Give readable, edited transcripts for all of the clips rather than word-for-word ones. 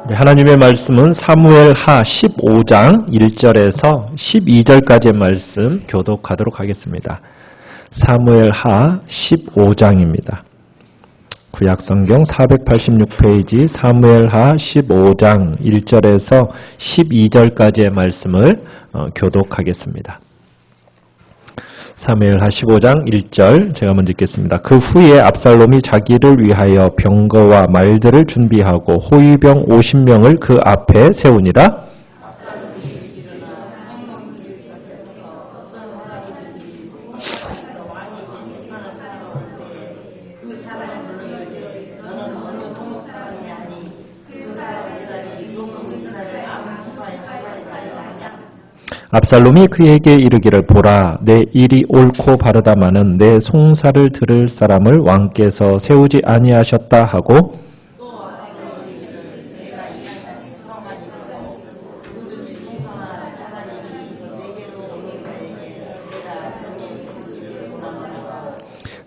하나님의 말씀은 사무엘하 15장 1절에서 12절까지의 말씀 교독하도록 하겠습니다. 사무엘하 15장입니다. 구약성경 486페이지 사무엘하 15장 1절에서 12절까지의 말씀을 교독하겠습니다. 사무엘하 15장 1절 제가 먼저 읽겠습니다. 그 후에 압살롬이 자기를 위하여 병거와 말들을 준비하고 호위병 50명을 그 앞에 세우니라. 압살롬이 그에게 이르기를 보라 내 일이 옳고 바르다마는 내 송사를 들을 사람을 왕께서 세우지 아니하셨다 하고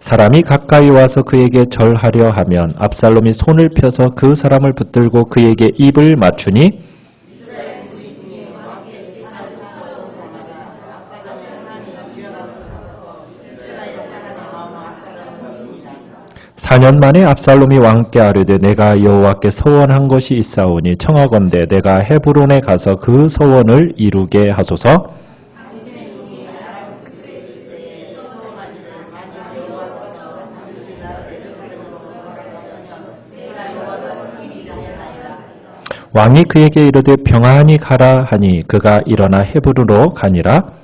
사람이 가까이 와서 그에게 절하려 하면 압살롬이 손을 펴서 그 사람을 붙들고 그에게 입을 맞추니 4년 만에 압살롬이 왕께 아뢰되 내가 여호와께 서원한 것이 있사오니 청하건대 내가 헤브론에 가서 그 서원을 이루게 하소서. 왕이 그에게 이르되 평안히 가라 하니 그가 일어나 헤브론으로 가니라.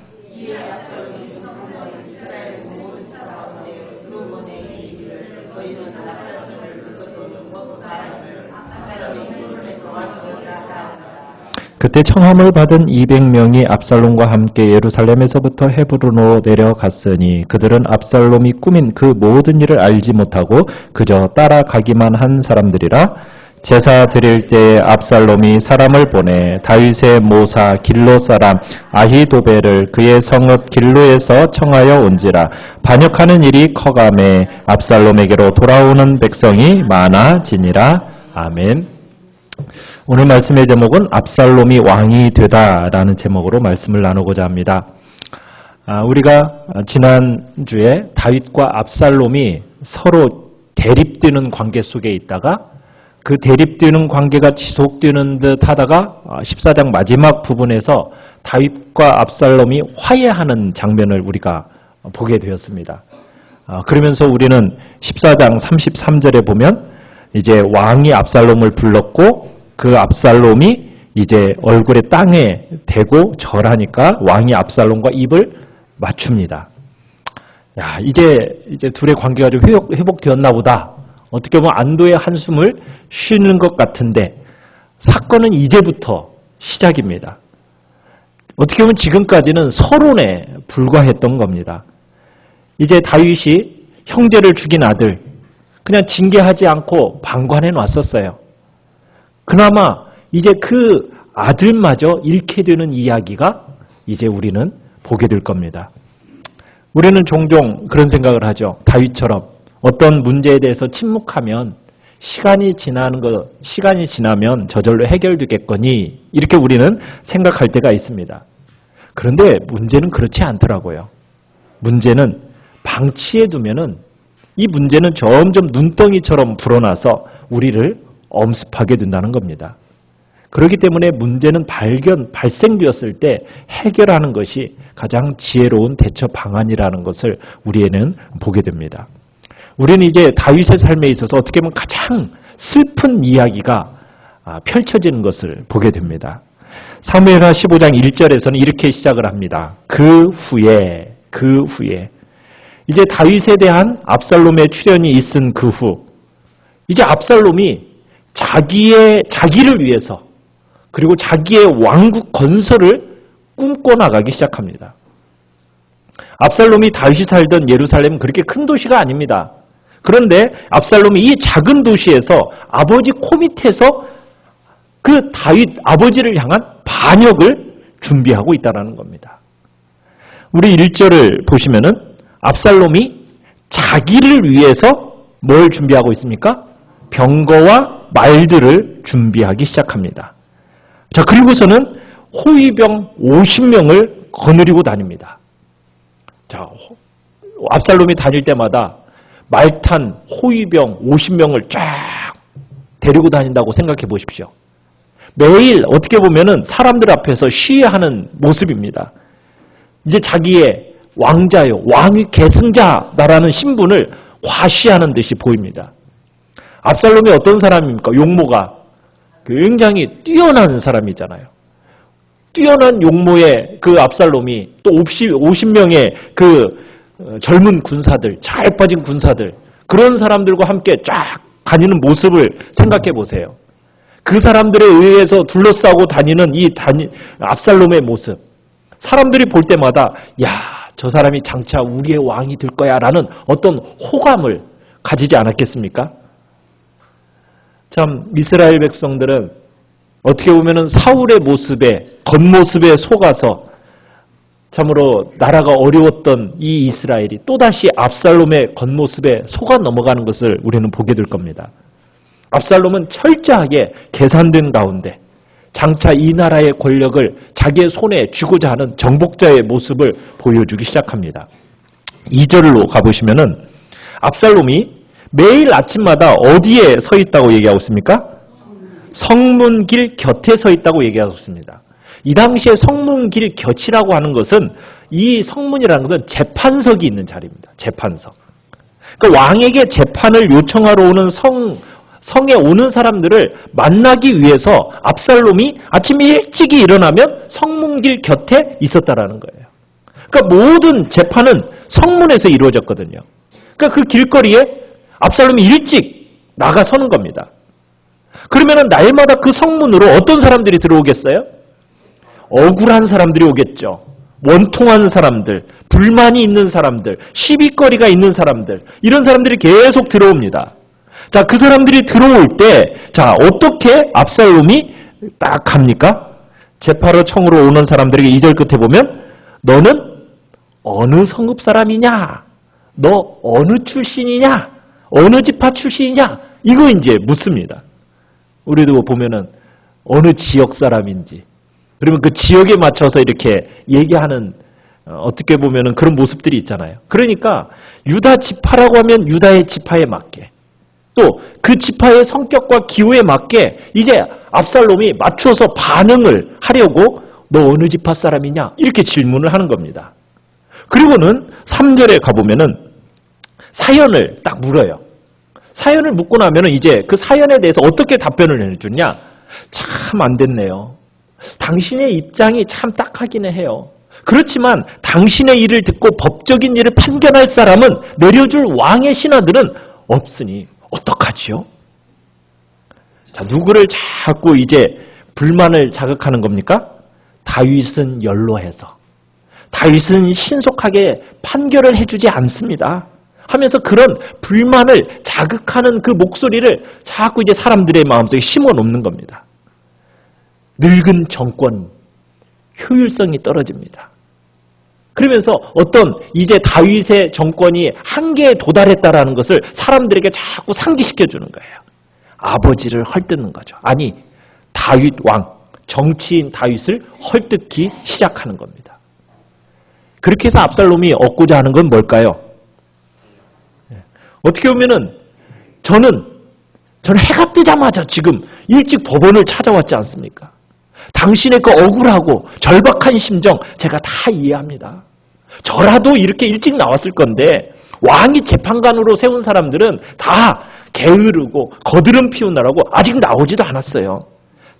그때 청함을 받은 200명이 압살롬과 함께 예루살렘에서부터 헤브론으로 내려갔으니 그들은 압살롬이 꾸민 그 모든 일을 알지 못하고 그저 따라가기만 한 사람들이라. 제사 드릴 때에 압살롬이 사람을 보내 다윗의 모사 길로 사람 아히도벨을 그의 성읍 길로에서 청하여 온지라. 반역하는 일이 커가매 압살롬에게로 돌아오는 백성이 많아지니라. 아멘. 오늘 말씀의 제목은 압살롬이 왕이 되다라는 제목으로 말씀을 나누고자 합니다. 우리가 지난주에 다윗과 압살롬이 서로 대립되는 관계 속에 있다가 그 대립되는 관계가 지속되는 듯 하다가 14장 마지막 부분에서 다윗과 압살롬이 화해하는 장면을 우리가 보게 되었습니다. 그러면서 우리는 14장 33절에 보면 이제 왕이 압살롬을 불렀고 그 압살롬이 이제 얼굴에 땅에 대고 절하니까 왕이 압살롬과 입을 맞춥니다. 야, 이제 둘의 관계가 좀 회복되었나 보다. 어떻게 보면 안도의 한숨을 쉬는 것 같은데 사건은 이제부터 시작입니다. 어떻게 보면 지금까지는 서론에 불과했던 겁니다. 이제 다윗이 형제를 죽인 아들 그냥 징계하지 않고 방관해 놨었어요. 그나마 이제 그 아들마저 잃게 되는 이야기가 이제 우리는 보게 될 겁니다. 우리는 종종 그런 생각을 하죠. 다윗처럼 어떤 문제에 대해서 침묵하면 시간이 지나면 저절로 해결되겠거니 이렇게 우리는 생각할 때가 있습니다. 그런데 문제는 그렇지 않더라고요. 문제는 방치해 두면은 이 문제는 점점 눈덩이처럼 불어나서 우리를 엄습하게 된다는 겁니다. 그렇기 때문에 문제는 발생되었을 때 해결하는 것이 가장 지혜로운 대처 방안이라는 것을 우리는 보게 됩니다. 우리는 이제 다윗의 삶에 있어서 어떻게 보면 가장 슬픈 이야기가 펼쳐지는 것을 보게 됩니다. 사무엘하 15장 1절에서는 이렇게 시작을 합니다. 그 후에 이제 다윗에 대한 압살롬의 출현이 있은 그 후 이제 압살롬이 자기를 위해서 그리고 자기의 왕국 건설을 꿈꿔나가기 시작합니다. 압살롬이 다윗이 살던 예루살렘은 그렇게 큰 도시가 아닙니다. 그런데 압살롬이 이 작은 도시에서 아버지 코 밑에서 그 다윗 아버지를 향한 반역을 준비하고 있다는 겁니다. 우리 1절을 보시면은 압살롬이 자기를 위해서 뭘 준비하고 있습니까? 병거와 말들을 준비하기 시작합니다. 자, 그리고서는 호위병 50명을 거느리고 다닙니다. 자, 압살롬이 다닐 때마다 말탄 호위병 50명을 쫙 데리고 다닌다고 생각해 보십시오. 매일 어떻게 보면은 사람들 앞에서 시위하는 모습입니다. 이제 자기의 왕자요, 왕위 계승자다라는 신분을 과시하는 듯이 보입니다. 압살롬이 어떤 사람입니까? 용모가 굉장히 뛰어난 사람이잖아요. 뛰어난 용모의 그 압살롬이 또 50명의 그 젊은 군사들, 잘 빠진 군사들, 그런 사람들과 함께 쫙 다니는 모습을 생각해 보세요. 그 사람들에 의해서 둘러싸고 다니는 이 압살롬의 모습. 사람들이 볼 때마다 야, 저 사람이 장차 우리의 왕이 될 거야 라는 어떤 호감을 가지지 않았겠습니까? 참 이스라엘 백성들은 어떻게 보면은 사울의 모습에, 겉모습에 속아서 참으로 나라가 어려웠던 이 이스라엘이 또다시 압살롬의 겉모습에 속아 넘어가는 것을 우리는 보게 될 겁니다. 압살롬은 철저하게 계산된 가운데 장차 이 나라의 권력을 자기의 손에 쥐고자 하는 정복자의 모습을 보여주기 시작합니다. 2절로 가보시면은 압살롬이 매일 아침마다 어디에 서 있다고 얘기하고 있습니까? 성문길 곁에 서 있다고 얘기하고 있습니다. 이 당시에 성문길 곁이라고 하는 것은, 이 성문이라는 것은 재판석이 있는 자리입니다. 재판석. 그러니까 왕에게 재판을 요청하러 오는 성에 오는 사람들을 만나기 위해서 압살롬이 아침 일찍이 일어나면 성문길 곁에 있었다라는 거예요. 그러니까 모든 재판은 성문에서 이루어졌거든요. 그러니까 그 길거리에 압살롬이 일찍 나가서는 겁니다. 그러면은 날마다 그 성문으로 어떤 사람들이 들어오겠어요? 억울한 사람들이 오겠죠. 원통한 사람들, 불만이 있는 사람들, 시비거리가 있는 사람들, 이런 사람들이 계속 들어옵니다. 자, 그 사람들이 들어올 때, 자, 어떻게 압살롬이 딱 합니까? 재판을 청으로 오는 사람들에게 2절 끝에 보면, 너는 어느 성읍 사람이냐? 너 어느 출신이냐? 어느 지파 출신이냐? 이거 이제 묻습니다. 우리도 보면은 어느 지역 사람인지, 그러면 그 지역에 맞춰서 이렇게 얘기하는, 어떻게 보면은 그런 모습들이 있잖아요. 그러니까 유다 지파라고 하면 유다의 지파에 맞게, 또 그 지파의 성격과 기호에 맞게 이제 압살롬이 맞춰서 반응을 하려고 너 어느 지파 사람이냐? 이렇게 질문을 하는 겁니다. 그리고는 3절에 가보면은 사연을 딱 물어요. 사연을 묻고 나면은 이제 그 사연에 대해서 어떻게 답변을 해주냐? 참 안 됐네요. 당신의 입장이 참 딱하기는 해요. 그렇지만 당신의 일을 듣고 법적인 일을 판결할 사람은, 내려줄 왕의 신하들은 없으니 어떡하지요? 자, 누구를 자꾸 이제 불만을 자극하는 겁니까? 다윗은 연로해서, 다윗은 신속하게 판결을 해주지 않습니다 하면서 그런 불만을 자극하는 그 목소리를 자꾸 이제 사람들의 마음속에 심어놓는 겁니다. 늙은 정권, 효율성이 떨어집니다. 그러면서 어떤 이제 다윗의 정권이 한계에 도달했다라는 것을 사람들에게 자꾸 상기시켜 주는 거예요. 아버지를 헐뜯는 거죠. 아니, 다윗 왕, 정치인 다윗을 헐뜯기 시작하는 겁니다. 그렇게 해서 압살롬이 얻고자 하는 건 뭘까요? 어떻게 보면은 저는 해가 뜨자마자 지금 일찍 법원을 찾아왔지 않습니까? 당신의 그 억울하고 절박한 심정 제가 다 이해합니다. 저라도 이렇게 일찍 나왔을 건데, 왕이 재판관으로 세운 사람들은 다 게으르고 거드름 피우느라고 아직 나오지도 않았어요.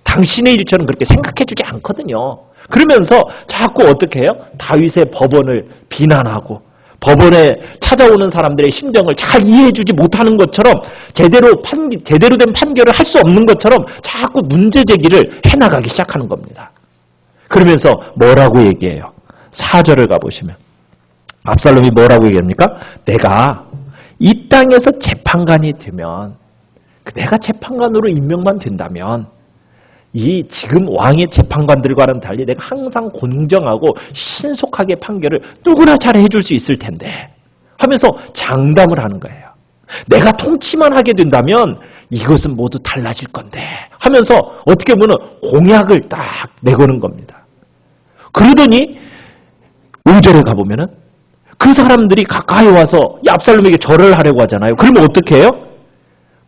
당신의 일처럼 그렇게 생각해주지 않거든요. 그러면서 자꾸 어떻게 해요? 다윗의 법원을 비난하고 법원에 찾아오는 사람들의 심정을 잘 이해해주지 못하는 것처럼, 제대로 된 판결을 할 수 없는 것처럼 자꾸 문제 제기를 해나가기 시작하는 겁니다. 그러면서 뭐라고 얘기해요? 4절을 가보시면 압살롬이 뭐라고 얘기합니까? 내가 이 땅에서 재판관이 되면, 내가 재판관으로 임명만 된다면 이 지금 왕의 재판관들과는 달리 내가 항상 공정하고 신속하게 판결을 누구나 잘 해줄 수 있을 텐데 하면서 장담을 하는 거예요. 내가 통치만 하게 된다면 이것은 모두 달라질 건데 하면서 어떻게 보면 공약을 딱 내거는 겁니다. 그러더니 5절에 가보면은 그 사람들이 가까이 와서 이 압살롬에게 절을 하려고 하잖아요. 그러면 어떻게 해요?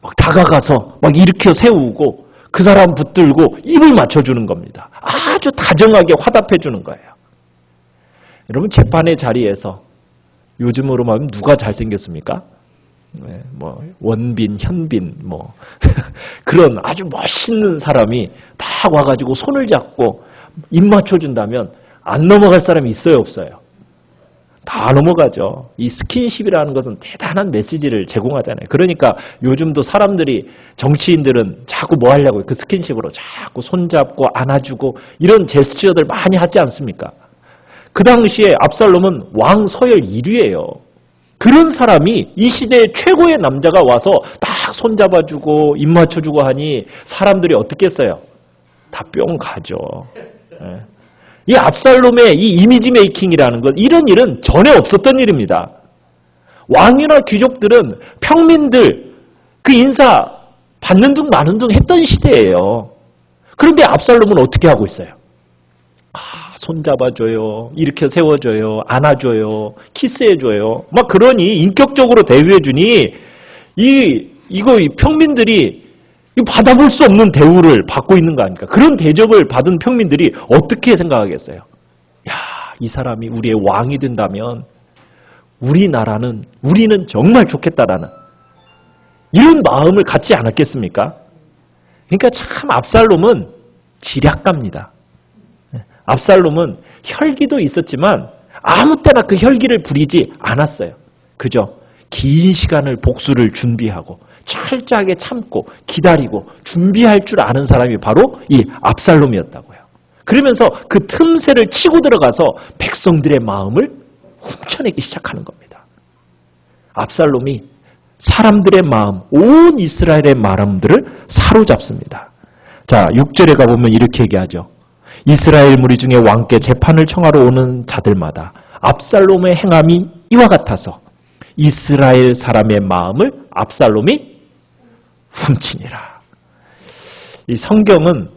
막 다가가서 막 일으켜 세우고 그 사람 붙들고 입을 맞춰주는 겁니다. 아주 다정하게 화답해 주는 거예요. 여러분 재판의 자리에서 요즘으로 말하면 누가 잘생겼습니까? 네, 뭐 원빈, 현빈 뭐 그런 아주 멋있는 사람이 다 와가지고 손을 잡고 입 맞춰준다면 안 넘어갈 사람이 있어요, 없어요? 다 넘어가죠. 이 스킨십이라는 것은 대단한 메시지를 제공하잖아요. 그러니까 요즘도 사람들이 정치인들은 자꾸 뭐 하려고 그 스킨십으로 자꾸 손잡고 안아주고 이런 제스처들 많이 하지 않습니까? 그 당시에 압살롬은 왕 서열 1위예요. 그런 사람이 이 시대의 최고의 남자가 와서 딱 손잡아주고 입 맞춰주고 하니 사람들이 어떻게 했어요? 다 뿅 가죠. 예. 이 압살롬의 이 이미지 메이킹이라는 것, 이런 일은 전에 없었던 일입니다. 왕이나 귀족들은 평민들 그 인사 받는 둥 마는 둥 했던 시대예요. 그런데 압살롬은 어떻게 하고 있어요? 손잡아줘요, 일으켜 세워줘요, 안아줘요, 키스해줘요. 막 그러니 인격적으로 대우해주니 이거 평민들이 받아볼 수 없는 대우를 받고 있는 거 아닙니까? 그런 대접을 받은 평민들이 어떻게 생각하겠어요? 야, 이 사람이 우리의 왕이 된다면 우리는 정말 좋겠다라는 이런 마음을 갖지 않았겠습니까? 그러니까 참 압살롬은 지략가입니다. 압살롬은 혈기도 있었지만 아무 때나 그 혈기를 부리지 않았어요. 그죠? 긴 시간을 복수를 준비하고 철저하게 참고 기다리고 준비할 줄 아는 사람이 바로 이 압살롬이었다고요. 그러면서 그 틈새를 치고 들어가서 백성들의 마음을 훔쳐내기 시작하는 겁니다. 압살롬이 사람들의 마음, 온 이스라엘의 마음들을 사로잡습니다. 자, 6절에 가보면 이렇게 얘기하죠. 이스라엘 무리 중에 왕께 재판을 청하러 오는 자들마다 압살롬의 행함이 이와 같아서 이스라엘 사람의 마음을 압살롬이 훔치니라. 이 성경은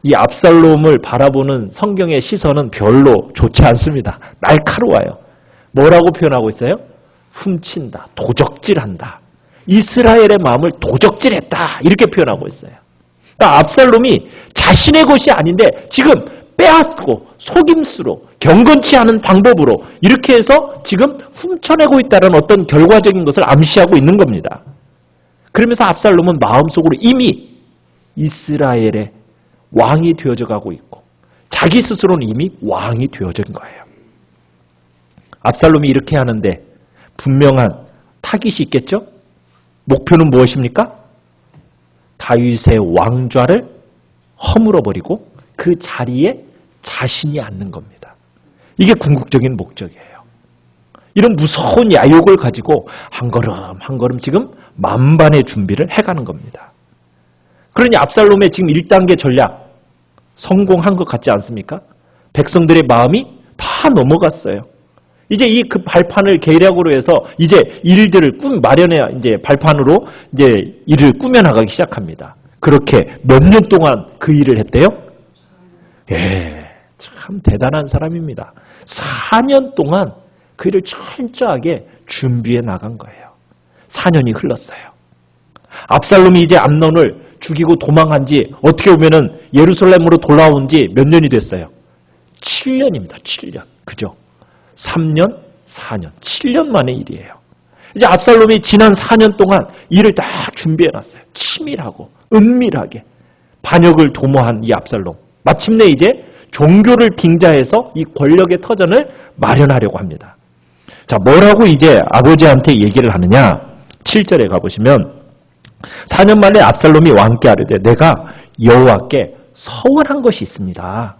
이 압살롬을 바라보는 성경의 시선은 별로 좋지 않습니다. 날카로워요. 뭐라고 표현하고 있어요? 훔친다, 도적질한다. 이스라엘의 마음을 도적질했다. 이렇게 표현하고 있어요. 그러니까 압살롬이 자신의 것이 아닌데 지금 빼앗고 속임수로 경건치 않은 방법으로 이렇게 해서 지금 훔쳐내고 있다는 어떤 결과적인 것을 암시하고 있는 겁니다. 그러면서 압살롬은 마음속으로 이미 이스라엘의 왕이 되어져 가고 있고 자기 스스로는 이미 왕이 되어진 거예요. 압살롬이 이렇게 하는데 분명한 타깃이 있겠죠? 목표는 무엇입니까? 다윗의 왕좌를 허물어버리고 그 자리에 자신이 앉는 겁니다. 이게 궁극적인 목적이에요. 이런 무서운 야욕을 가지고 한 걸음 한 걸음 지금 만반의 준비를 해가는 겁니다. 그러니 압살롬의 지금 1단계 전략 성공한 것 같지 않습니까? 백성들의 마음이 다 넘어갔어요. 이제 이 그 발판을 계략으로 해서 이제 일들을 마련해야 이제 발판으로 이제 일을 꾸며나가기 시작합니다. 그렇게 몇 년 동안 그 일을 했대요? 예, 참 대단한 사람입니다. 4년 동안 그 일을 철저하게 준비해 나간 거예요. 4년이 흘렀어요. 압살롬이 이제 암논을 죽이고 도망한 지 어떻게 보면은 예루살렘으로 돌아온 지 몇 년이 됐어요? 7년입니다. 7년. 그죠? 3년, 4년, 7년 만의 일이에요. 이제 압살롬이 지난 4년 동안 일을 딱 준비해놨어요. 치밀하고 은밀하게 반역을 도모한 이 압살롬. 마침내 이제 종교를 빙자해서 이 권력의 터전을 마련하려고 합니다. 자, 뭐라고 이제 아버지한테 얘기를 하느냐? 7절에 가보시면 4년 만에 압살롬이 왕께 아뢰되 내가 여호와께 서원한 것이 있습니다.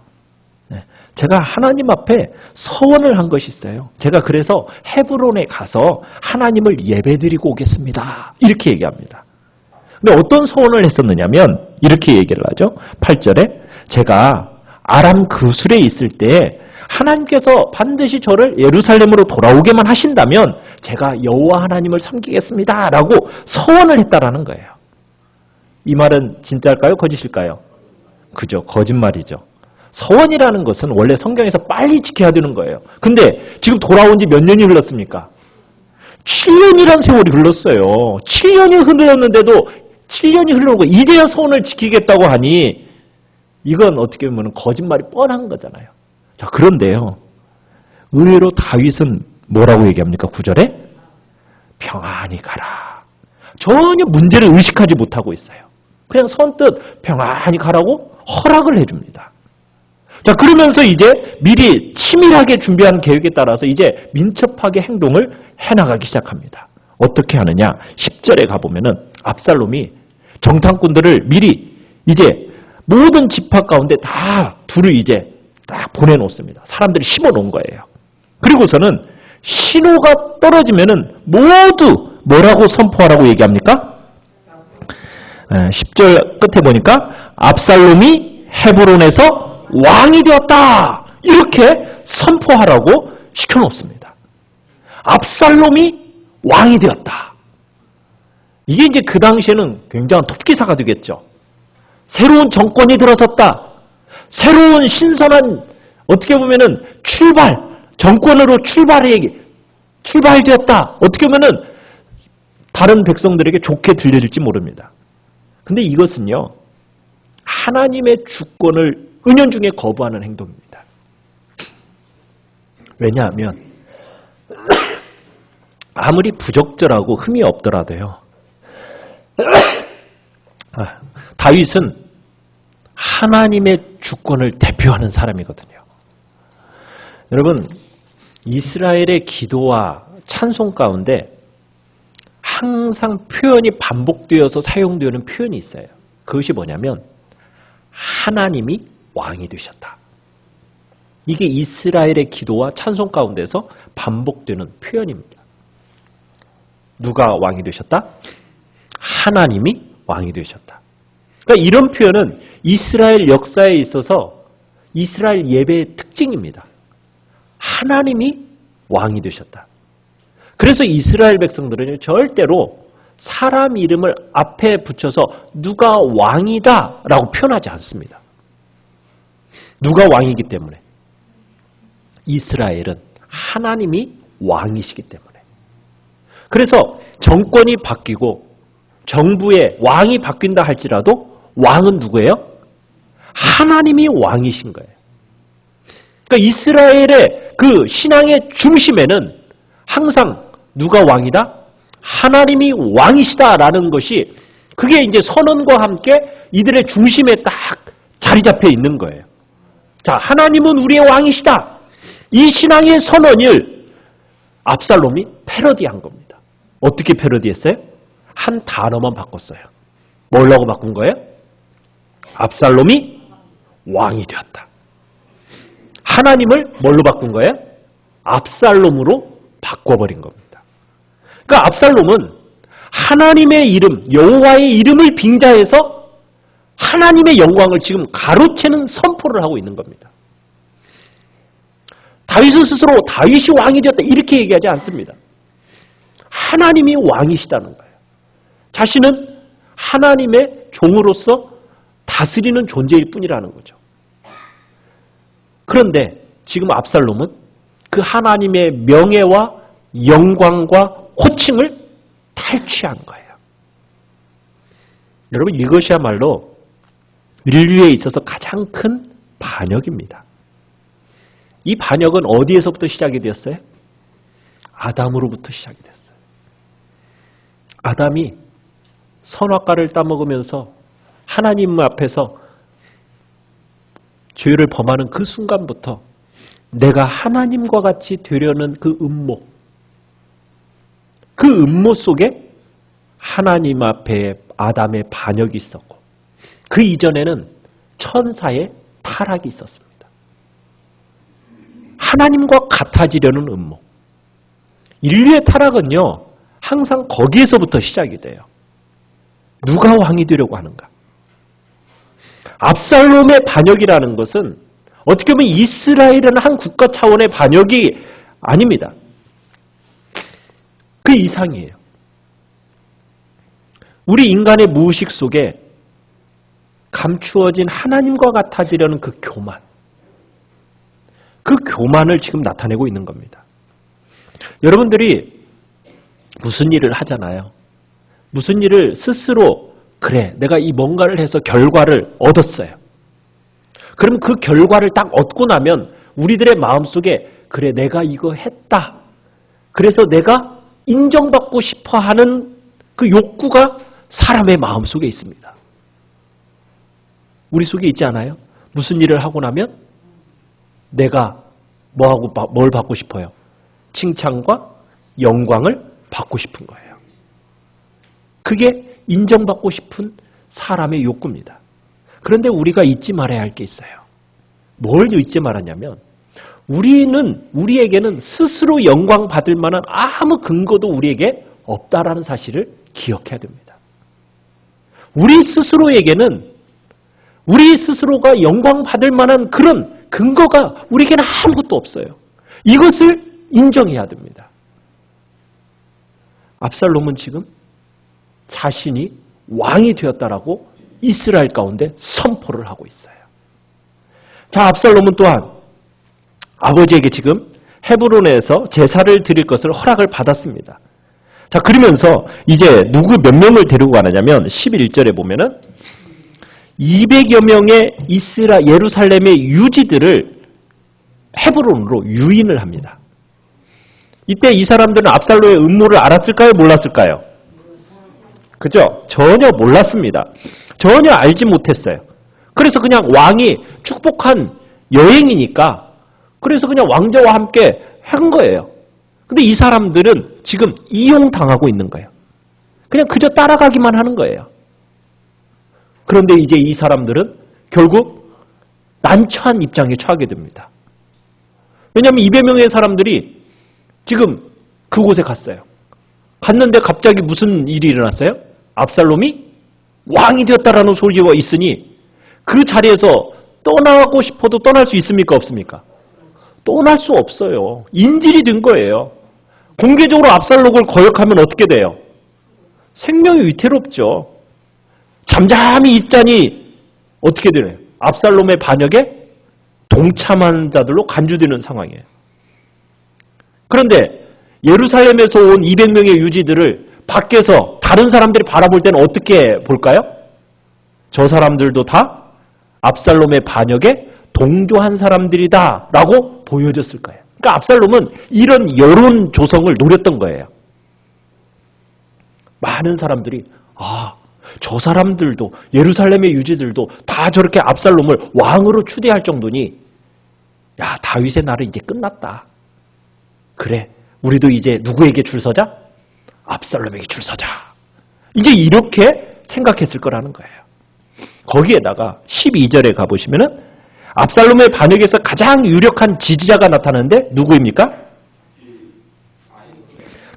제가 하나님 앞에 서원을 한 것이 있어요. 제가 그래서 헤브론에 가서 하나님을 예배드리고 오겠습니다. 이렇게 얘기합니다. 근데 어떤 서원을 했었느냐면 이렇게 얘기를 하죠. 8절에 제가 아람 그술에 있을 때 하나님께서 반드시 저를 예루살렘으로 돌아오게만 하신다면 제가 여호와 하나님을 섬기겠습니다. 라고 서원을 했다라는 거예요. 이 말은 진짜일까요? 거짓일까요? 그죠. 거짓말이죠. 서원이라는 것은 원래 성경에서 빨리 지켜야 되는 거예요. 근데 지금 돌아온 지 몇 년이 흘렀습니까? 7년이란 세월이 흘렀어요. 7년이 흘렀는데도 7년이 흘러오고 이제야 서원을 지키겠다고 하니 이건 어떻게 보면 거짓말이 뻔한 거잖아요. 자, 그런데요. 의외로 다윗은 뭐라고 얘기합니까? 9절에? 평안히 가라. 전혀 문제를 의식하지 못하고 있어요. 그냥 선뜻 평안히 가라고 허락을 해줍니다. 자, 그러면서 이제 미리 치밀하게 준비한 계획에 따라서 이제 민첩하게 행동을 해나가기 시작합니다. 어떻게 하느냐? 10절에 가보면은 압살롬이 정탐꾼들을 미리 이제 모든 지파 가운데 다 둘을 이제 딱 보내놓습니다. 사람들이 심어놓은 거예요. 그리고서는 신호가 떨어지면은 모두 뭐라고 선포하라고 얘기합니까? 10절 끝에 보니까 압살롬이 헤브론에서 왕이 되었다. 이렇게 선포하라고 시켜놓습니다. 압살롬이 왕이 되었다. 이게 이제 그 당시에는 굉장한 톱기사가 되겠죠. 새로운 정권이 들어섰다. 새로운 신선한 어떻게 보면은 정권으로 출발되었다. 어떻게 보면은 다른 백성들에게 좋게 들려질지 모릅니다. 근데 이것은요, 하나님의 주권을 은연중에 거부하는 행동입니다. 왜냐하면 아무리 부적절하고 흠이 없더라도요, 다윗은 하나님의 주권을 대표하는 사람이거든요. 여러분, 이스라엘의 기도와 찬송 가운데 항상 표현이 반복되어서 사용되는 표현이 있어요. 그것이 뭐냐면 하나님이 왕이 되셨다. 이게 이스라엘의 기도와 찬송 가운데서 반복되는 표현입니다. 누가 왕이 되셨다? 하나님이 왕이 되셨다. 그러니까 이런 표현은 이스라엘 역사에 있어서 이스라엘 예배의 특징입니다. 하나님이 왕이 되셨다. 그래서 이스라엘 백성들은 절대로 사람 이름을 앞에 붙여서 누가 왕이다 라고 표현하지 않습니다. 누가 왕이기 때문에. 이스라엘은 하나님이 왕이시기 때문에. 그래서 정권이 바뀌고 정부의 왕이 바뀐다 할지라도 왕은 누구예요? 하나님이 왕이신 거예요. 그러니까 이스라엘의 그 신앙의 중심에는 항상 누가 왕이다? 하나님이 왕이시다라는 것이 그게 이제 선언과 함께 이들의 중심에 딱 자리 잡혀 있는 거예요. 자, 하나님은 우리의 왕이시다. 이 신앙의 선언을 압살롬이 패러디한 겁니다. 어떻게 패러디했어요? 한 단어만 바꿨어요. 뭐라고 바꾼 거예요? 압살롬이 왕이 되었다. 하나님을 뭘로 바꾼 거예요? 압살롬으로 바꿔버린 겁니다. 그러니까 압살롬은 하나님의 이름, 여호와의 이름을 빙자해서 하나님의 영광을 지금 가로채는 선포를 하고 있는 겁니다. 다윗은 스스로 다윗이 왕이 되었다 이렇게 얘기하지 않습니다. 하나님이 왕이시다는 거예요. 자신은 하나님의 종으로서 다스리는 존재일 뿐이라는 거죠. 그런데 지금 압살롬은 그 하나님의 명예와 영광과 호칭을 탈취한 거예요. 여러분, 이것이야말로 인류에 있어서 가장 큰 반역입니다. 이 반역은 어디에서부터 시작이 되었어요? 아담으로부터 시작이 됐어요. 아담이 선악과를 따먹으면서 하나님 앞에서 죄를 범하는 그 순간부터 내가 하나님과 같이 되려는 그 음모, 그 음모 속에 하나님 앞에 아담의 반역이 있었고 그 이전에는 천사의 타락이 있었습니다. 하나님과 같아지려는 음모. 인류의 타락은요, 항상 거기에서부터 시작이 돼요. 누가 왕이 되려고 하는가? 압살롬의 반역이라는 것은 어떻게 보면 이스라엘은 한 국가 차원의 반역이 아닙니다. 그 이상이에요. 우리 인간의 무의식 속에 감추어진 하나님과 같아지려는 그 교만. 그 교만을 지금 나타내고 있는 겁니다. 여러분들이 무슨 일을 하잖아요. 무슨 일을 스스로 그래 내가 이 뭔가를 해서 결과를 얻었어요. 그럼 그 결과를 딱 얻고 나면 우리들의 마음속에 그래 내가 이거 했다. 그래서 내가 인정받고 싶어하는 그 욕구가 사람의 마음속에 있습니다. 우리 속에 있지 않아요? 무슨 일을 하고 나면 내가 뭘 받고 싶어요? 칭찬과 영광을 받고 싶은 거예요. 그게 인정받고 싶은 사람의 욕구입니다. 그런데 우리가 잊지 말아야 할 게 있어요. 뭘 잊지 말았냐면 우리에게는 스스로 영광 받을 만한 아무 근거도 우리에게 없다라는 사실을 기억해야 됩니다. 우리 스스로가 영광 받을 만한 그런 근거가 우리에게는 아무것도 없어요. 이것을 인정해야 됩니다. 압살롬은 지금 자신이 왕이 되었다라고 이스라엘 가운데 선포를 하고 있어요. 자, 압살롬은 또한 아버지에게 지금 헤브론에서 제사를 드릴 것을 허락을 받았습니다. 자, 그러면서 이제 누구 몇 명을 데리고 가느냐면 11절에 보면은 200여 명의 예루살렘의 유지들을 헤브론으로 유인을 합니다. 이때 이 사람들은 압살롬의 음모를 알았을까요? 몰랐을까요? 그죠? 전혀 몰랐습니다. 전혀 알지 못했어요. 그래서 그냥 왕이 축복한 여행이니까 그래서 그냥 왕자와 함께 한 거예요. 근데 이 사람들은 지금 이용당하고 있는 거예요. 그냥 그저 따라가기만 하는 거예요. 그런데 이제 이 사람들은 결국 난처한 입장에 처하게 됩니다. 왜냐하면 200명의 사람들이 지금 그곳에 갔어요. 갔는데 갑자기 무슨 일이 일어났어요? 압살롬이 왕이 되었다라는 소리가 있으니 그 자리에서 떠나고 싶어도 떠날 수 있습니까? 없습니까? 떠날 수 없어요. 인질이 된 거예요. 공개적으로 압살롬을 거역하면 어떻게 돼요? 생명이 위태롭죠. 잠잠히 있자니 어떻게 되나요? 압살롬의 반역에 동참한 자들로 간주되는 상황이에요. 그런데 예루살렘에서 온 200명의 유지들을 밖에서 다른 사람들이 바라볼 때는 어떻게 볼까요? 저 사람들도 다 압살롬의 반역에 동조한 사람들이다 라고 보여졌을 거예요. 그러니까 압살롬은 이런 여론 조성을 노렸던 거예요. 많은 사람들이 저 사람들도 예루살렘의 유지들도 다 저렇게 압살롬을 왕으로 추대할 정도니 야 다윗의 날은 이제 끝났다. 그래 우리도 이제 누구에게 줄 서자? 압살롬에게 줄 서자. 이제 이렇게 생각했을 거라는 거예요. 거기에다가 12절에 가보시면은 압살롬의 반역에서 가장 유력한 지지자가 나타나는데 누구입니까?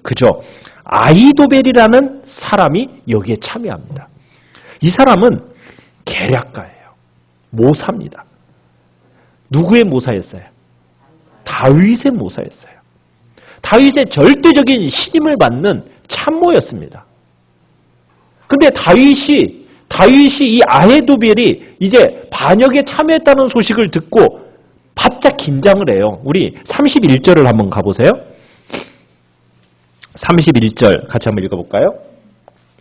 그죠. 아히도벨이라는 사람이 여기에 참여합니다. 이 사람은 계략가예요. 모사입니다. 누구의 모사였어요? 다윗의 모사였어요. 다윗의 절대적인 신임을 받는 참모였습니다. 근데 다윗이 이 아히도벨이 이제 반역에 참여했다는 소식을 듣고 바짝 긴장을 해요. 우리 31절을 한번 가보세요. 31절 같이 한번 읽어볼까요?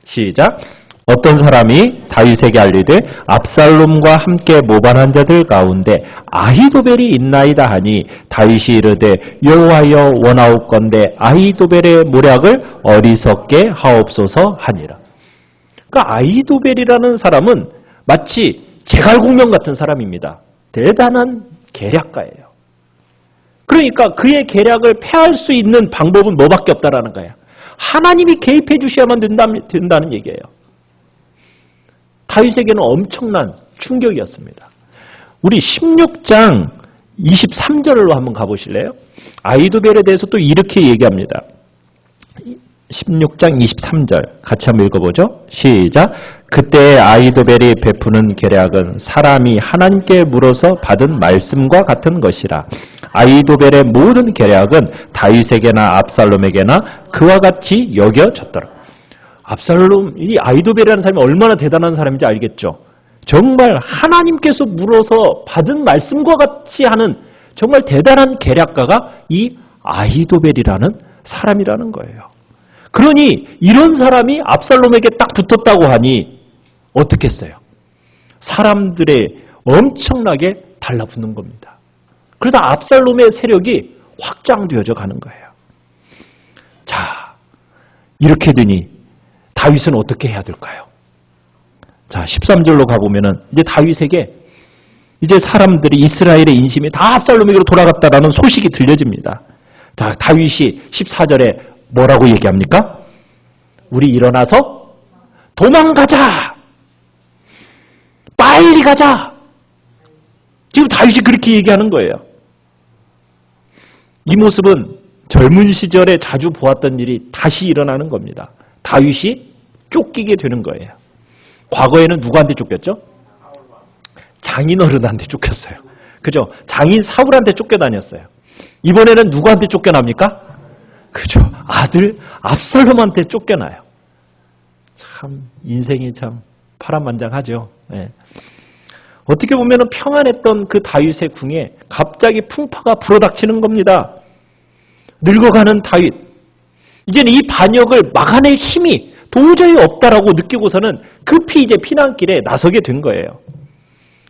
시작. 어떤 사람이 다윗에게 알리되 압살롬과 함께 모반한 자들 가운데 아히도벨이 있나이다 하니 다윗이 이르되 여호와여 원하옵건대 아히도벨의 모략을 어리석게 하옵소서 하니라. 그러니까 아히도벨이라는 사람은 마치 제갈공명 같은 사람입니다. 대단한 계략가예요. 그러니까 그의 계략을 패할 수 있는 방법은 뭐밖에 없다라는 거예요. 하나님이 개입해 주셔야만 된다는 얘기예요. 다윗에게는 엄청난 충격이었습니다. 우리 16장 23절로 한번 가보실래요? 아히도벨에 대해서 또 이렇게 얘기합니다. 16장 23절 같이 한번 읽어보죠. 시작. 그때 아히도벨이 베푸는 계략은 사람이 하나님께 물어서 받은 말씀과 같은 것이라. 아히도벨의 모든 계략은 다윗에게나 압살롬에게나 그와 같이 여겨졌더라. 압살롬, 이 아히도벨이라는 사람이 얼마나 대단한 사람인지 알겠죠? 정말 하나님께서 물어서 받은 말씀과 같이 하는 정말 대단한 계략가가 이 아히도벨이라는 사람이라는 거예요. 그러니 이런 사람이 압살롬에게 딱 붙었다고 하니 어떻겠어요? 사람들의 엄청나게 달라붙는 겁니다. 그래서 압살롬의 세력이 확장되어져 가는 거예요. 자, 이렇게 되니 다윗은 어떻게 해야 될까요? 자, 13절로 가보면은 이제 다윗에게 이제 사람들이 이스라엘의 인심이 다 압살롬에게로 돌아갔다라는 소식이 들려집니다. 자, 다윗이 14절에 뭐라고 얘기합니까? 우리 일어나서 도망가자! 빨리 가자! 지금 다윗이 그렇게 얘기하는 거예요. 이 모습은 젊은 시절에 자주 보았던 일이 다시 일어나는 겁니다. 다윗이 쫓기게 되는 거예요. 과거에는 누구한테 쫓겼죠? 장인어른한테 쫓겼어요. 그죠? 장인 사울한테 쫓겨다녔어요. 이번에는 누구한테 쫓겨납니까? 그죠? 아들 압살롬한테 쫓겨나요. 참 인생이 참 파란만장하죠. 네. 어떻게 보면 평안했던 그 다윗의 궁에 갑자기 풍파가 불어닥치는 겁니다. 늙어가는 다윗. 이제는 이 반역을 막아낼 힘이 도저히 없다라고 느끼고서는 급히 이제 피난길에 나서게 된 거예요.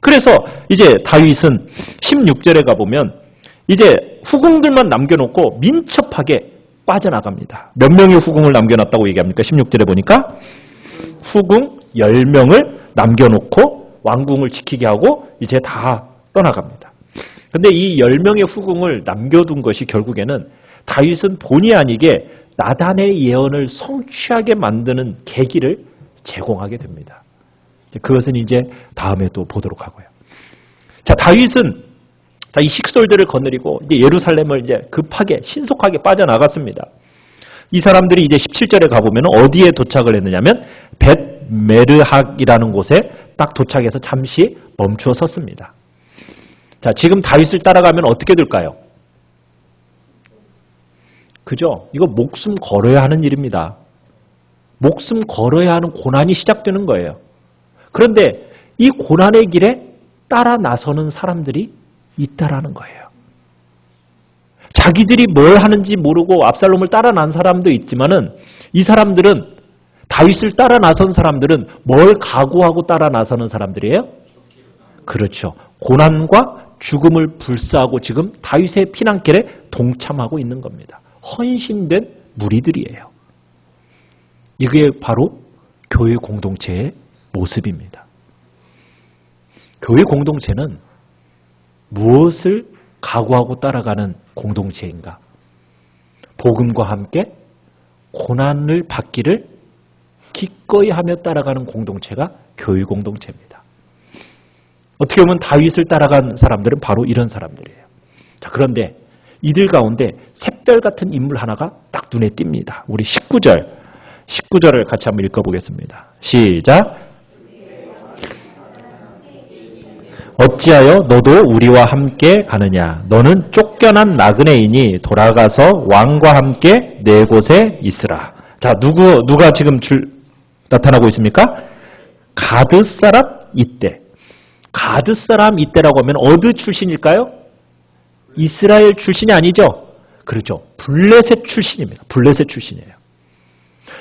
그래서 이제 다윗은 16절에 가보면 이제 후궁들만 남겨놓고 민첩하게 빠져나갑니다. 몇 명의 후궁을 남겨놨다고 얘기합니까? 16절에 보니까 후궁 10명을 남겨놓고 왕궁을 지키게 하고 이제 다 떠나갑니다. 근데 이 10명의 후궁을 남겨둔 것이 결국에는 다윗은 본의 아니게 나단의 예언을 성취하게 만드는 계기를 제공하게 됩니다. 그것은 이제 다음에 또 보도록 하고요. 자, 다윗은 이 식솔들을 거느리고 이제 예루살렘을 이제 급하게 신속하게 빠져나갔습니다. 이 사람들이 이제 17절에 가보면 어디에 도착을 했느냐면 벳메르학이라는 곳에 딱 도착해서 잠시 멈추어 섰습니다. 자, 지금 다윗을 따라가면 어떻게 될까요? 그죠? 이거 목숨 걸어야 하는 일입니다. 목숨 걸어야 하는 고난이 시작되는 거예요. 그런데 이 고난의 길에 따라 나서는 사람들이 있다라는 거예요. 자기들이 뭘 하는지 모르고 압살롬을 따라 난 사람도 있지만은 이 사람들은 다윗을 따라 나선 사람들은 뭘 각오하고 따라 나서는 사람들이에요? 그렇죠. 고난과 죽음을 불사하고 지금 다윗의 피난길에 동참하고 있는 겁니다. 헌신된 무리들이에요. 이게 바로 교회 공동체의 모습입니다. 교회 공동체는 무엇을 각오하고 따라가는 공동체인가? 복음과 함께 고난을 받기를 기꺼이 하며 따라가는 공동체가 교회 공동체입니다. 어떻게 보면 다윗을 따라간 사람들은 바로 이런 사람들이에요. 자, 그런데 이들 가운데 샛별 같은 인물 하나가 딱 눈에 띕니다. 우리 19절을 같이 한번 읽어보겠습니다. 시작! 어찌하여 너도 우리와 함께 가느냐? 너는 쫓겨난 나그네이니 돌아가서 왕과 함께 네 곳에 있으라. 자, 누가 지금 나타나고 있습니까? 가드 사람 이떼. 가드 사람 이떼라고 하면 어느 출신일까요? 이스라엘 출신이 아니죠? 그렇죠. 블레셋 출신입니다. 블레셋 출신이에요.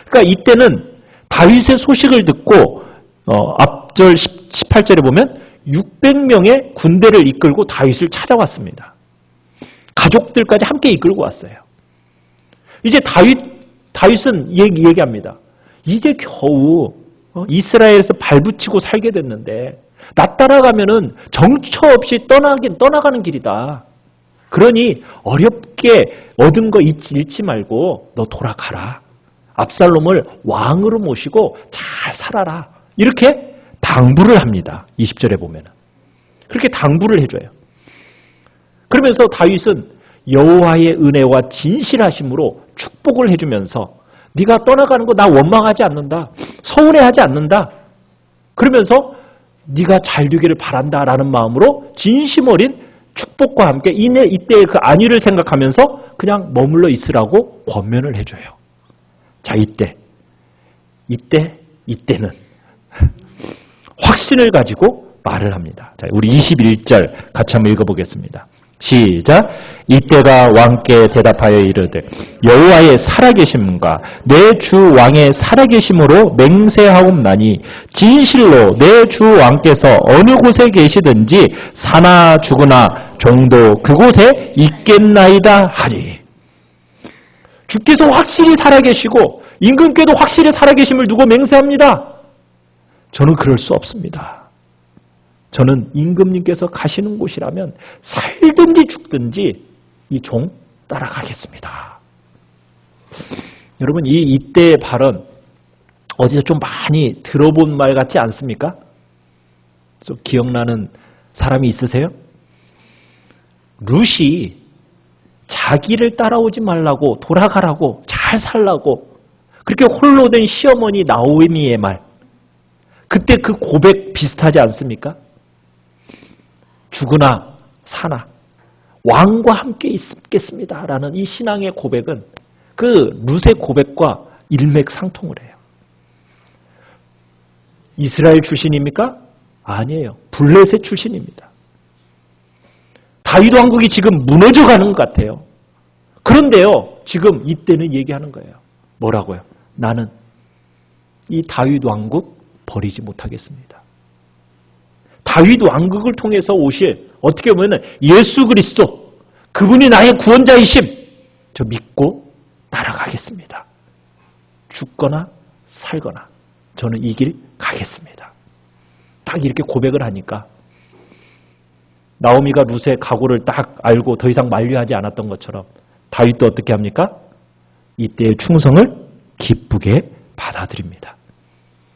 그러니까 이때는 다윗의 소식을 듣고 앞절 18절에 보면 600명의 군대를 이끌고 다윗을 찾아왔습니다. 가족들까지 함께 이끌고 왔어요. 이제 다윗은 얘기합니다. 이제 겨우 이스라엘에서 발붙이고 살게 됐는데 나 따라가면은 정처 없이 떠나가는 길이다. 그러니 어렵게 얻은 거 잃지 말고 너 돌아가라. 압살롬을 왕으로 모시고 잘 살아라. 이렇게 당부를 합니다. 20절에 보면은. 그렇게 당부를 해줘요. 그러면서 다윗은 여호와의 은혜와 진실하심으로 축복을 해주면서 네가 떠나가는 거 나 원망하지 않는다. 서운해하지 않는다. 그러면서 네가 잘 되기를 바란다라는 마음으로 진심 어린 축복과 함께 이때의 그 안위를 생각하면서 그냥 머물러 있으라고 권면을 해줘요. 자, 이때는 확신을 가지고 말을 합니다. 자, 우리 21절 같이 한번 읽어보겠습니다. 시작. 이때가 왕께 대답하여 이르되 여호와의 살아계심과 내 주 왕의 살아계심으로 맹세하옵나니 진실로 내 주 왕께서 어느 곳에 계시든지 사나 죽으나 종도 그곳에 있겠나이다 하리. 주께서 확실히 살아계시고 임금께도 확실히 살아계심을 두고 맹세합니다. 저는 그럴 수 없습니다. 저는 임금님께서 가시는 곳이라면 살든지 죽든지 이 종 따라가겠습니다. 여러분, 이때의 발언 어디서 좀 많이 들어본 말 같지 않습니까? 좀 기억나는 사람이 있으세요? 룻이 자기를 따라오지 말라고, 돌아가라고, 잘 살라고 그렇게 홀로 된 시어머니 나오미의 말, 그때 그 고백 비슷하지 않습니까? 죽으나 사나 왕과 함께 있겠습니다라는 이 신앙의 고백은 그 룻의 고백과 일맥상통을 해요. 이스라엘 출신입니까? 아니에요. 블레셋 출신입니다. 다윗 왕국이 지금 무너져가는 것 같아요. 그런데요, 지금 이때는 얘기하는 거예요. 뭐라고요? 나는 이 다윗 왕국 버리지 못하겠습니다. 다윗 왕국을 통해서 오실, 어떻게 보면 예수 그리스도, 그분이 나의 구원자이심, 저 믿고 따라가겠습니다. 죽거나 살거나 저는 이 길 가겠습니다. 딱 이렇게 고백을 하니까 나오미가 룻의 각오를 딱 알고 더 이상 만류하지 않았던 것처럼 다윗도 어떻게 합니까? 이때의 충성을 기쁘게 받아들입니다.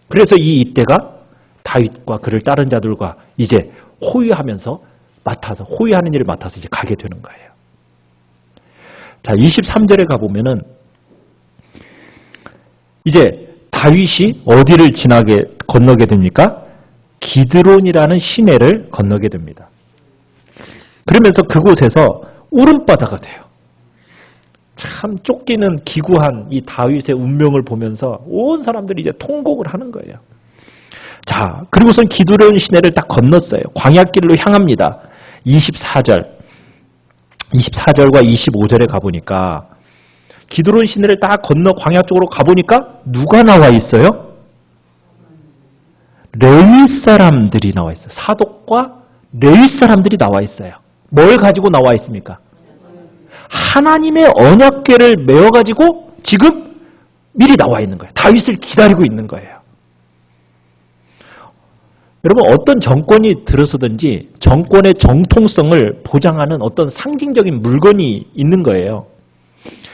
그래서 이때가 다윗과 그를 따른 자들과 이제 호위하는 일을 맡아서 이제 가게 되는 거예요. 자, 23절에 가보면은 이제 다윗이 어디를 건너게 됩니까? 기드론이라는 시내를 건너게 됩니다. 그러면서 그곳에서 울음바다가 돼요. 참 쫓기는 기구한 이 다윗의 운명을 보면서 온 사람들이 이제 통곡을 하는 거예요. 자, 그리고선 기드론 시내를 딱 건넜어요. 광야길로 향합니다. 24절과 25절에 가보니까 기드론 시내를 딱 건너 광야 쪽으로 가보니까 누가 나와 있어요? 레위 사람들이 나와 있어요. 사독과 레위 사람들이 나와 있어요. 뭘 가지고 나와 있습니까? 하나님의 언약궤를 메어가지고 지금 미리 나와 있는 거예요. 다윗을 기다리고 있는 거예요. 여러분, 어떤 정권이 들어서든지 정권의 정통성을 보장하는 어떤 상징적인 물건이 있는 거예요.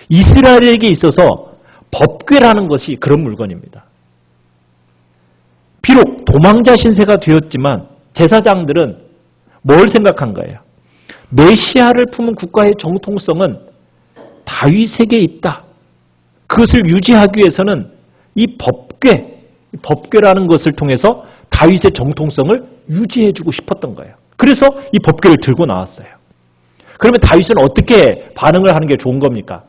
이스라엘에게 있어서 법궤라는 것이 그런 물건입니다. 비록 도망자 신세가 되었지만 제사장들은 뭘 생각한 거예요? 메시아를 품은 국가의 정통성은 다윗에게 있다. 그것을 유지하기 위해서는 이 법궤라는 것을 통해서 다윗의 정통성을 유지해주고 싶었던 거예요. 그래서 이 법궤를 들고 나왔어요. 그러면 다윗은 어떻게 반응을 하는 게 좋은 겁니까?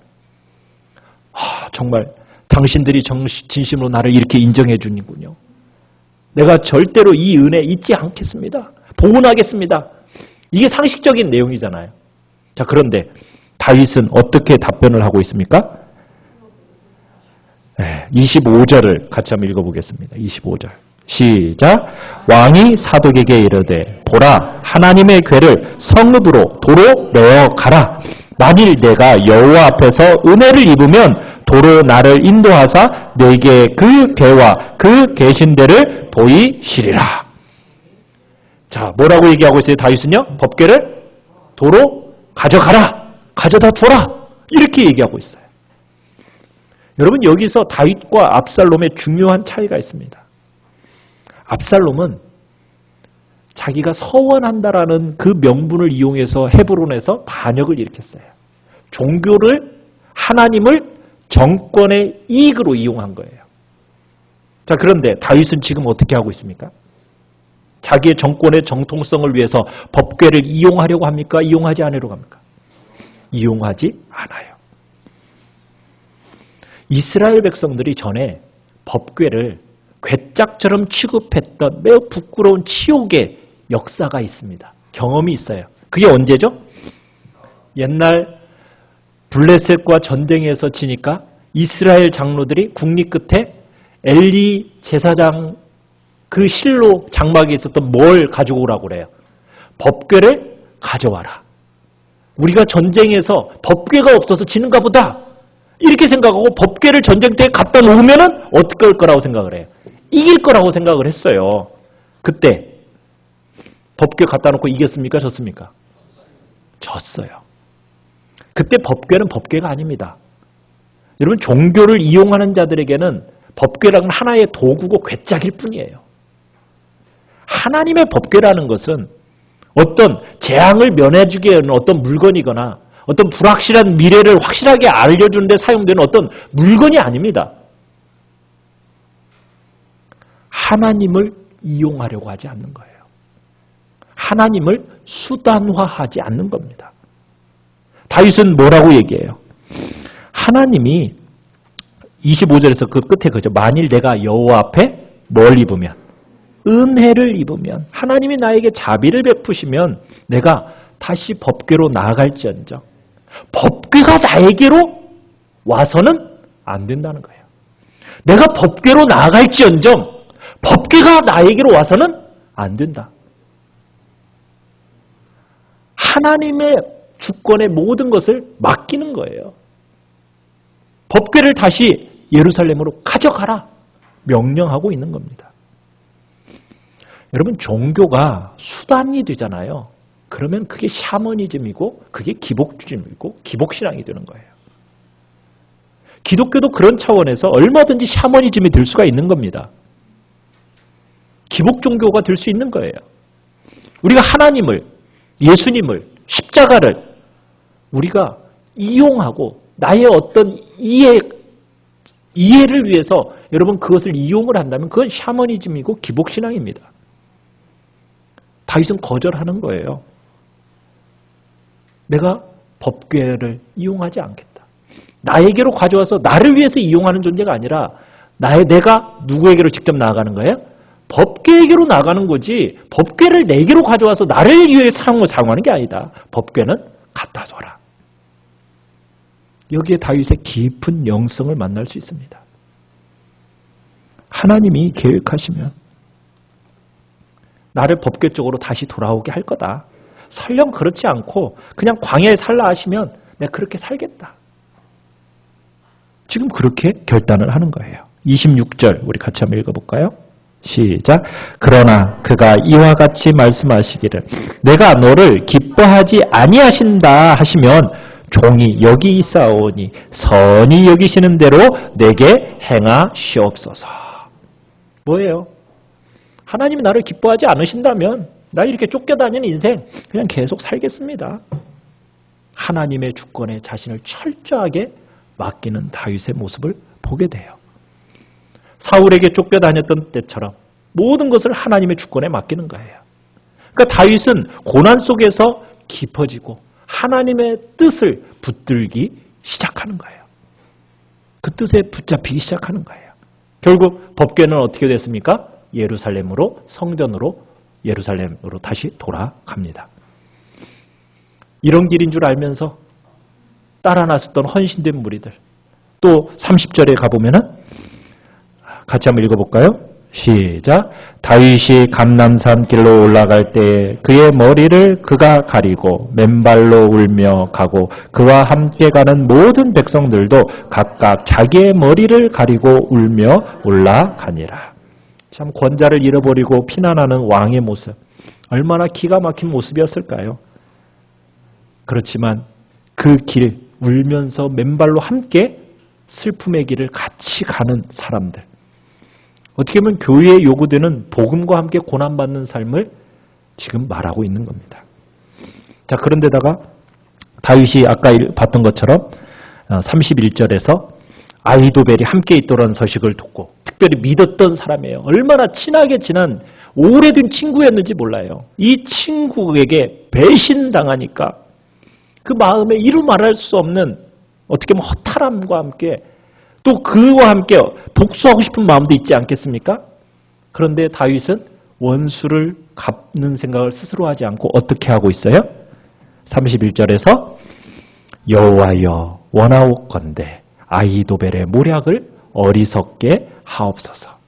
정말 당신들이 진심으로 나를 이렇게 인정해 주는군요. 내가 절대로 이 은혜 잊지 않겠습니다. 복원하겠습니다. 이게 상식적인 내용이잖아요. 자, 그런데 다윗은 어떻게 답변을 하고 있습니까? 25절을 같이 한번 읽어보겠습니다. 25절. 시작. 왕이 사독에게 이르되 보라, 하나님의 궤를 성읍으로 도로 내어 가라. 만일 내가 여호와 앞에서 은혜를 입으면 도로 나를 인도하사 내게 그 궤와 그 계신 데를 보이시리라. 자, 뭐라고 얘기하고 있어요? 다윗은요? 법궤를 도로 가져가라. 가져다 줘라. 이렇게 얘기하고 있어요. 여러분, 여기서 다윗과 압살롬의 중요한 차이가 있습니다. 압살롬은 자기가 서원한다라는 그 명분을 이용해서 헤브론에서 반역을 일으켰어요. 종교를, 하나님을 정권의 이익으로 이용한 거예요. 자, 그런데 다윗은 지금 어떻게 하고 있습니까? 자기의 정권의 정통성을 위해서 법궤를 이용하려고 합니까? 이용하지 않으려고 합니까? 이용하지 않아요. 이스라엘 백성들이 전에 법궤를 괴짝처럼 취급했던 매우 부끄러운 치욕의 역사가 있습니다. 경험이 있어요. 그게 언제죠? 옛날 블레셋과 전쟁에서 지니까 이스라엘 장로들이 국리 끝에 엘리 제사장 그 실로 장막에 있었던 뭘 가지고 오라고 그래요? 법궤를 가져와라. 우리가 전쟁에서 법궤가 없어서 지는가 보다. 이렇게 생각하고 법궤를 전쟁터에 갖다 놓으면은 어떨 거라고 생각을 해요? 이길 거라고 생각을 했어요. 그때 법궤 갖다 놓고 이겼습니까? 졌습니까? 졌어요. 그때 법궤는 법궤가 아닙니다. 여러분, 종교를 이용하는 자들에게는 법궤라는 하나의 도구고 괴짝일 뿐이에요. 하나님의 법궤라는 것은 어떤 재앙을 면해주기 위한 어떤 물건이거나 어떤 불확실한 미래를 확실하게 알려주는 데 사용되는 어떤 물건이 아닙니다. 하나님을 이용하려고 하지 않는 거예요. 하나님을 수단화하지 않는 겁니다. 다윗은 뭐라고 얘기해요? 하나님이 25절에서 그 끝에 그죠. 만일 내가 여호와 앞에 뭘 입으면? 은혜를 입으면, 하나님이 나에게 자비를 베푸시면 내가 다시 법궤로 나아갈지언정 법궤가 나에게로 와서는 안 된다는 거예요. 내가 법궤로 나아갈지언정 법궤가 나에게로 와서는 안 된다. 하나님의 주권의 모든 것을 맡기는 거예요. 법궤를 다시 예루살렘으로 가져가라 명령하고 있는 겁니다. 여러분, 종교가 수단이 되잖아요. 그러면 그게 샤머니즘이고 그게 기복주의이고 기복신앙이 되는 거예요. 기독교도 그런 차원에서 얼마든지 샤머니즘이 될 수가 있는 겁니다. 기복종교가 될 수 있는 거예요. 우리가 하나님을, 예수님을, 십자가를 우리가 이용하고 나의 어떤 이해를 위해서 여러분 그것을 이용을 한다면 그건 샤머니즘이고 기복신앙입니다. 다윗은 거절하는 거예요. 내가 법궤를 이용하지 않겠다. 나에게로 가져와서 나를 위해서 이용하는 존재가 아니라 내가 누구에게로 직접 나아가는 거예요? 법궤에게로 나가는 거지 법궤를 내게로 가져와서 나를 위해 사용하는 게 아니다. 법궤는 갖다 줘라. 여기에 다윗의 깊은 영성을 만날 수 있습니다. 하나님이 계획하시면 나를 법궤 쪽으로 다시 돌아오게 할 거다. 설령 그렇지 않고 그냥 광야에 살라 하시면 내가 그렇게 살겠다. 지금 그렇게 결단을 하는 거예요. 26절 우리 같이 한번 읽어볼까요? 시작. 그러나 그가 이와 같이 말씀하시기를 내가 너를 기뻐하지 아니하신다 하시면 종이 여기 있사오니 선히 여기시는 대로 내게 행하시옵소서. 뭐예요? 하나님이 나를 기뻐하지 않으신다면 나 이렇게 쫓겨다니는 인생 그냥 계속 살겠습니다. 하나님의 주권에 자신을 철저하게 맡기는 다윗의 모습을 보게 돼요. 사울에게 쫓겨다녔던 때처럼 모든 것을 하나님의 주권에 맡기는 거예요. 그러니까 다윗은 고난 속에서 깊어지고 하나님의 뜻을 붙들기 시작하는 거예요. 그 뜻에 붙잡히기 시작하는 거예요. 결국 법궤는 어떻게 됐습니까? 예루살렘으로 성전으로 예루살렘으로 다시 돌아갑니다. 이런 길인 줄 알면서 따라 나섰던 헌신된 무리들. 또 30절에 가보면은 같이 한번 읽어볼까요? 시작. 다윗이 감람산 길로 올라갈 때 그의 머리를 그가 가리고 맨발로 울며 가고 그와 함께 가는 모든 백성들도 각각 자기의 머리를 가리고 울며 올라가니라. 참 권자를 잃어버리고 피난하는 왕의 모습. 얼마나 기가 막힌 모습이었을까요? 그렇지만 그 길 울면서 맨발로 함께 슬픔의 길을 같이 가는 사람들. 어떻게 보면 교회에 요구되는 복음과 함께 고난받는 삶을 지금 말하고 있는 겁니다. 자, 그런데다가 다윗이 아까 봤던 것처럼 31절에서 아히도벨이 함께 있더라는 소식을 듣고 특별히 믿었던 사람이에요. 얼마나 친하게 지난 오래된 친구였는지 몰라요. 이 친구에게 배신당하니까 그 마음에 이루 말할 수 없는 어떻게 보면 허탈함과 함께 또 그와 함께 복수하고 싶은 마음도 있지 않겠습니까? 그런데 다윗은 원수를 갚는 생각을 스스로 하지 않고 어떻게 하고 있어요? 31절에서 여호와여 원하옵건대 아히도벨의 모략을 어리석게 하옵소서.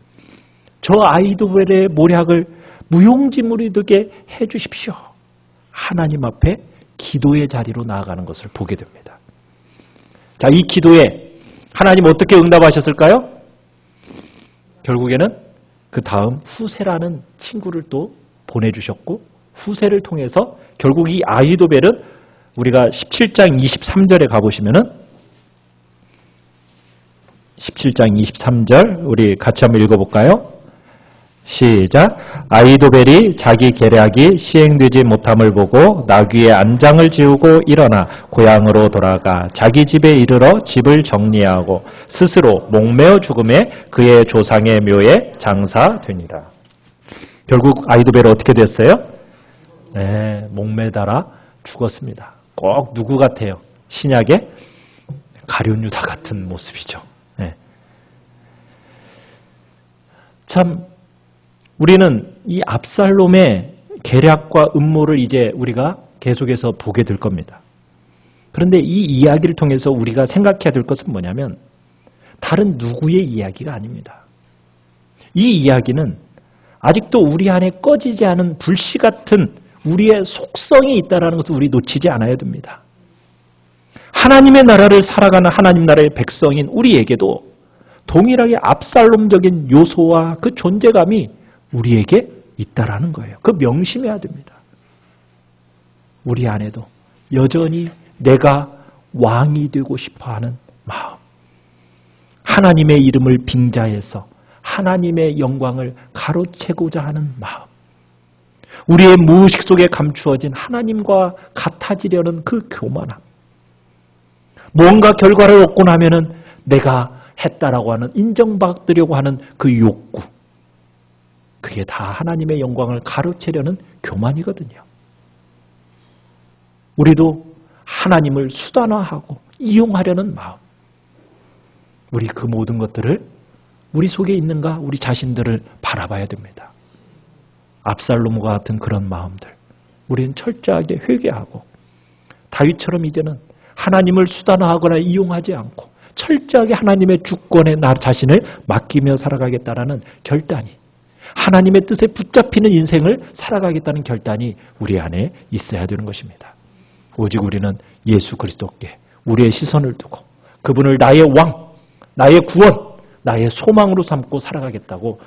저 아히도벨의 모략을 무용지물이 되게 해 주십시오. 하나님 앞에 기도의 자리로 나아가는 것을 보게 됩니다. 자, 이 기도에 하나님 어떻게 응답하셨을까요? 결국에는 그 다음 후세라는 친구를 또 보내주셨고 후세를 통해서 결국 이 아히도벨은 우리가 17장 23절에 가보시면은 17장 23절 우리 같이 한번 읽어볼까요? 시작. 아히도벨이 자기 계략이 시행되지 못함을 보고 나귀의 안장을 지우고 일어나 고향으로 돌아가 자기 집에 이르러 집을 정리하고 스스로 목매어 죽음에 그의 조상의 묘에 장사되니라. 결국 아히도벨은 어떻게 됐어요? 네, 목매달아 죽었습니다. 꼭 누구 같아요? 신약의 가룟 유다 같은 모습이죠. 네. 참 우리는 이 압살롬의 계략과 음모를 이제 우리가 계속해서 보게 될 겁니다. 그런데 이 이야기를 통해서 우리가 생각해야 될 것은 뭐냐면 다른 누구의 이야기가 아닙니다. 이 이야기는 아직도 우리 안에 꺼지지 않은 불씨 같은 우리의 속성이 있다는 것을 우리 놓치지 않아야 됩니다. 하나님의 나라를 살아가는 하나님 나라의 백성인 우리에게도 동일하게 압살롬적인 요소와 그 존재감이 우리에게 있다라는 거예요. 그 명심해야 됩니다. 우리 안에도 여전히 내가 왕이 되고 싶어하는 마음, 하나님의 이름을 빙자해서 하나님의 영광을 가로채고자 하는 마음, 우리의 무의식 속에 감추어진 하나님과 같아지려는 그 교만함, 뭔가 결과를 얻고 나면은 내가 했다라고 하는 인정받으려고 하는 그 욕구, 그게 다 하나님의 영광을 가로채려는 교만이거든요. 우리도 하나님을 수단화하고 이용하려는 마음, 우리 그 모든 것들을 우리 속에 있는가 우리 자신들을 바라봐야 됩니다. 압살롬과 같은 그런 마음들 우리는 철저하게 회개하고 다윗처럼 이제는 하나님을 수단화하거나 이용하지 않고 철저하게 하나님의 주권에 나 자신을 맡기며 살아가겠다라는 결단이, 하나님의 뜻에 붙잡히는 인생을 살아가겠다는 결단이 우리 안에 있어야 되는 것입니다. 오직 우리는 예수 그리스도께 우리의 시선을 두고 그분을 나의 왕, 나의 구원, 나의 소망으로 삼고 살아가겠다고